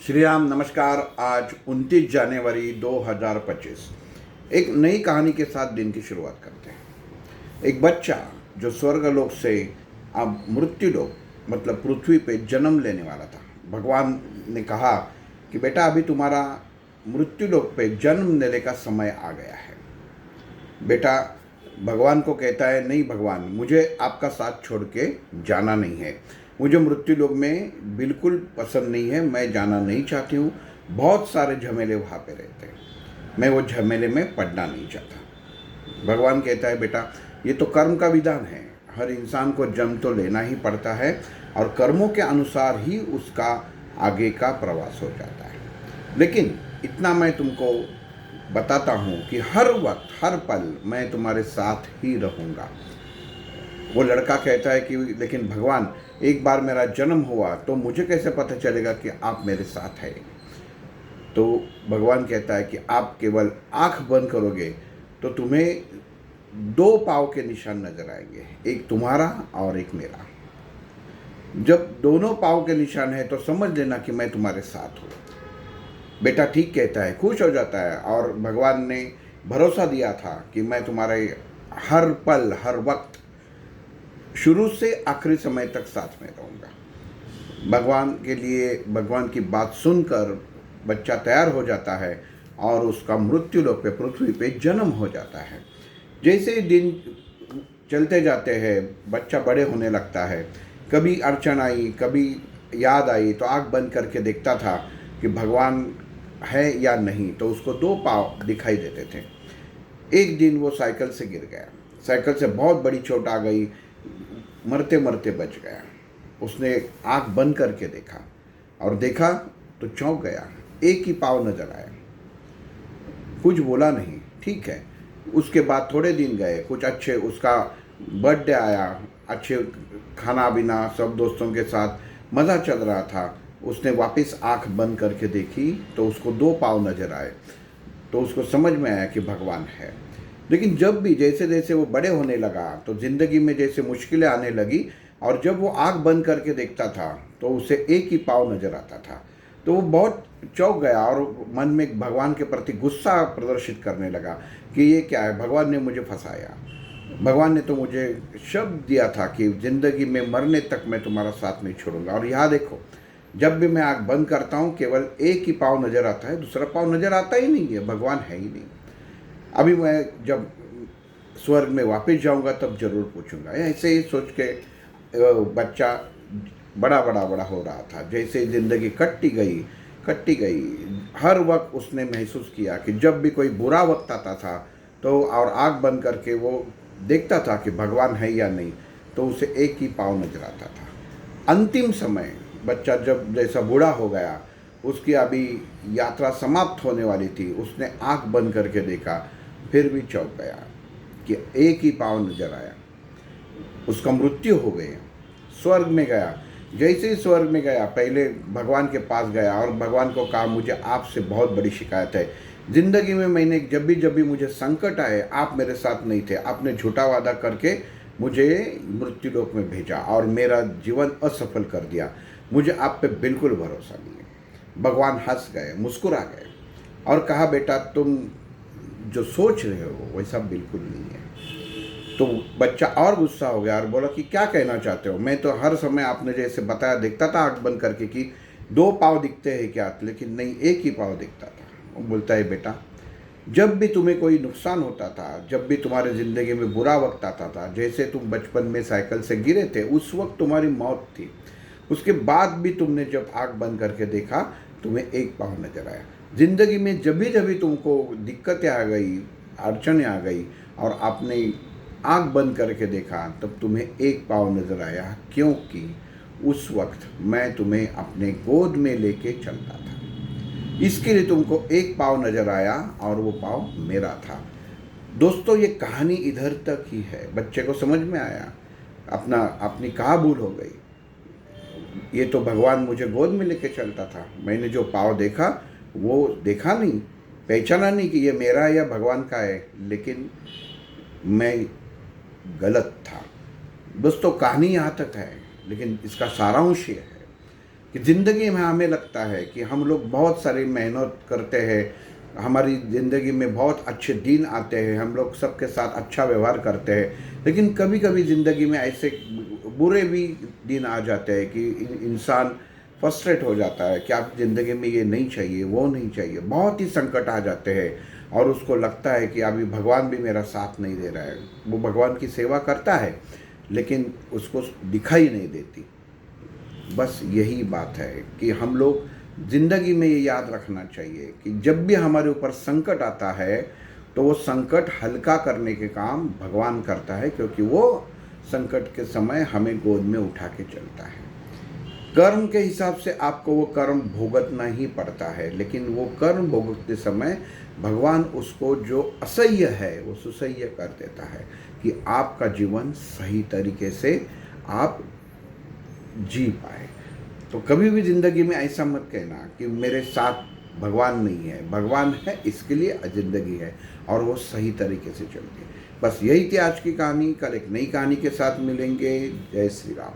श्री राम नमस्कार। आज 29 जनवरी 2025 एक नई कहानी के साथ दिन की शुरुआत करते हैं। एक बच्चा जो स्वर्गलोक से अब मृत्युलोक मतलब पृथ्वी पे जन्म लेने वाला था। भगवान ने कहा कि बेटा अभी तुम्हारा मृत्युलोक पे जन्म लेने का समय आ गया है। बेटा भगवान को कहता है, नहीं भगवान, मुझे आपका साथ छोड़ के जाना नहीं है। मुझे मृत्युलोक में बिल्कुल पसंद नहीं है, मैं जाना नहीं चाहती हूँ। बहुत सारे झमेले वहाँ पे रहते हैं, मैं वो झमेले में पड़ना नहीं चाहता। भगवान कहता है, बेटा ये तो कर्म का विधान है, हर इंसान को जन्म तो लेना ही पड़ता है और कर्मों के अनुसार ही उसका आगे का प्रवास हो जाता है। लेकिन इतना मैं तुमको बताता हूँ कि हर वक्त हर पल मैं तुम्हारे साथ ही रहूँगा। वो लड़का कहता है कि लेकिन भगवान, एक बार मेरा जन्म हुआ तो मुझे कैसे पता चलेगा कि आप मेरे साथ हैं। तो भगवान कहता है कि आप केवल आँख बंद करोगे तो तुम्हें दो पाँव के निशान नजर आएंगे, एक तुम्हारा और एक मेरा। जब दोनों पाँव के निशान है तो समझ लेना कि मैं तुम्हारे साथ हूँ। बेटा ठीक कहता है, खुश हो जाता है और भगवान ने भरोसा दिया था कि मैं तुम्हारे हर पल हर वक्त शुरू से आखिरी समय तक साथ में रहूँगा। भगवान के लिए भगवान की बात सुनकर बच्चा तैयार हो जाता है और उसका मृत्युलोक पे पृथ्वी पे जन्म हो जाता है। जैसे ही दिन चलते जाते हैं बच्चा बड़े होने लगता है। कभी अड़चन आई, कभी याद आई तो आँख बंद करके देखता था कि भगवान है या नहीं, तो उसको दो पाँव दिखाई देते थे। एक दिन वो साइकिल से गिर गया, साइकिल से बहुत बड़ी चोट आ गई, मरते मरते बच गया। उसने आँख बंद करके देखा और देखा तो चौंक गया, एक ही पाँव नजर आया। कुछ बोला नहीं, ठीक है। उसके बाद थोड़े दिन गए, कुछ अच्छे, उसका बर्थडे आया, अच्छे खाना पीना सब दोस्तों के साथ मज़ा चल रहा था। उसने वापस आँख बंद करके देखी तो उसको दो पाँव नजर आए, तो उसको समझ में आया कि भगवान है। लेकिन जब भी जैसे जैसे वो बड़े होने लगा तो ज़िंदगी में जैसे मुश्किलें आने लगी और जब वो आँख बंद करके देखता था तो उसे एक ही पाँव नजर आता था। तो वो बहुत चौंक गया और मन में भगवान के प्रति गुस्सा प्रदर्शित करने लगा कि ये क्या है, भगवान ने मुझे फंसाया। भगवान ने तो मुझे शब्द दिया था कि ज़िंदगी में मरने तक मैं तुम्हारा साथ नहीं छोड़ूंगा, और यहाँ देखो, जब भी मैं आँख बंद करता हूँ केवल एक ही पाँव नज़र आता है, दूसरा पाँव नज़र आता ही नहीं है, भगवान है ही नहीं। अभी मैं जब स्वर्ग में वापस जाऊंगा तब जरूर पूछूंगा। ऐसे ही सोच के बच्चा बड़ा हो रहा था। जैसे ज़िंदगी कटती गई, हर वक्त उसने महसूस किया कि जब भी कोई बुरा वक्त आता था तो और आँख बंद करके वो देखता था कि भगवान है या नहीं, तो उसे एक ही पाँव नजर आता था। अंतिम समय बच्चा जब जैसा बूढ़ा हो गया, उसकी अभी यात्रा समाप्त होने वाली थी, उसने आँख बंद करके देखा, फिर भी चौंक गया कि एक ही पाँव नजर आया। उसका मृत्यु हो गई, स्वर्ग में गया। जैसे ही स्वर्ग में गया पहले भगवान के पास गया और भगवान को कहा, मुझे आपसे बहुत बड़ी शिकायत है। ज़िंदगी में मैंने जब भी मुझे संकट आए आप मेरे साथ नहीं थे, आपने झूठा वादा करके मुझे मृत्युलोक में भेजा और मेरा जीवन असफल कर दिया। मुझे आप पे बिल्कुल भरोसा नहीं है। भगवान हंस गए, मुस्कुरा गए और कहा, बेटा तुम जो सोच रहे हो वैसा बिल्कुल नहीं है। तो बच्चा और गुस्सा हो गया और बोला कि क्या कहना चाहते हो, मैं तो हर समय आपने जैसे बताया देखता था आँख बंद करके कि दो पाँव दिखते हैं क्या, लेकिन नहीं, एक ही पाँव दिखता था। वो बोलता है, बेटा जब भी तुम्हें कोई नुकसान होता था, जब भी तुम्हारे ज़िंदगी में बुरा वक्त आता था, जैसे तुम बचपन में साइकिल से गिरे थे उस वक्त तुम्हारी मौत थी, उसके बाद भी तुमने जब आँख बंद करके देखा तुम्हें एक पाँव नजर आया। ज़िंदगी में जब भी तुमको दिक्कतें आ गई, अड़चनें आ गई और आपने आँख बंद करके देखा तब तुम्हें एक पाँव नजर आया, क्योंकि उस वक्त मैं तुम्हें अपने गोद में लेके चलता था, इसके लिए तुमको एक पाँव नजर आया और वो पाँव मेरा था। दोस्तों ये कहानी इधर तक ही है। बच्चे को समझ में आया, अपनी कहाँ भूल हो गई। ये तो भगवान मुझे गोद में लेके चलता था, मैंने जो पाँव देखा वो देखा नहीं, पहचाना नहीं कि ये मेरा है या भगवान का है, लेकिन मैं गलत था। दोस्तों कहानी यहाँ तक है, लेकिन इसका सारांश ये है कि कि ज़िंदगी में हमें लगता है कि हम लोग बहुत सारी मेहनत करते हैं, हमारी ज़िंदगी में बहुत अच्छे दिन आते हैं, हम लोग सबके साथ अच्छा व्यवहार करते हैं, लेकिन कभी कभी ज़िंदगी में ऐसे बुरे भी दिन आ जाते हैं कि इंसान फ्रस्ट्रेट हो जाता है कि आप ज़िंदगी में ये नहीं चाहिए, वो नहीं चाहिए, बहुत ही संकट आ जाते हैं और उसको लगता है कि अभी भगवान भी मेरा साथ नहीं दे रहा है। वो भगवान की सेवा करता है लेकिन उसको दिखाई नहीं देती। बस यही बात है कि हम लोग ज़िंदगी में ये याद रखना चाहिए कि जब भी हमारे ऊपर संकट आता है तो वो संकट हल्का करने के काम भगवान करता है, क्योंकि वो संकट के समय हमें गोद में उठा के चलता है। कर्म के हिसाब से आपको वो कर्म भुगतना ही पड़ता है, लेकिन वो कर्म भुगतते समय भगवान उसको जो असह्य है वो सुसह्य कर देता है कि आपका जीवन सही तरीके से आप जी पाए। तो कभी भी ज़िंदगी में ऐसा मत कहना कि मेरे साथ भगवान नहीं है, भगवान है, इसके लिए ज़िंदगी है और वो सही तरीके से चलती है। बस यही थी आज की कहानी। कल एक नई कहानी के साथ मिलेंगे। जय श्री राम।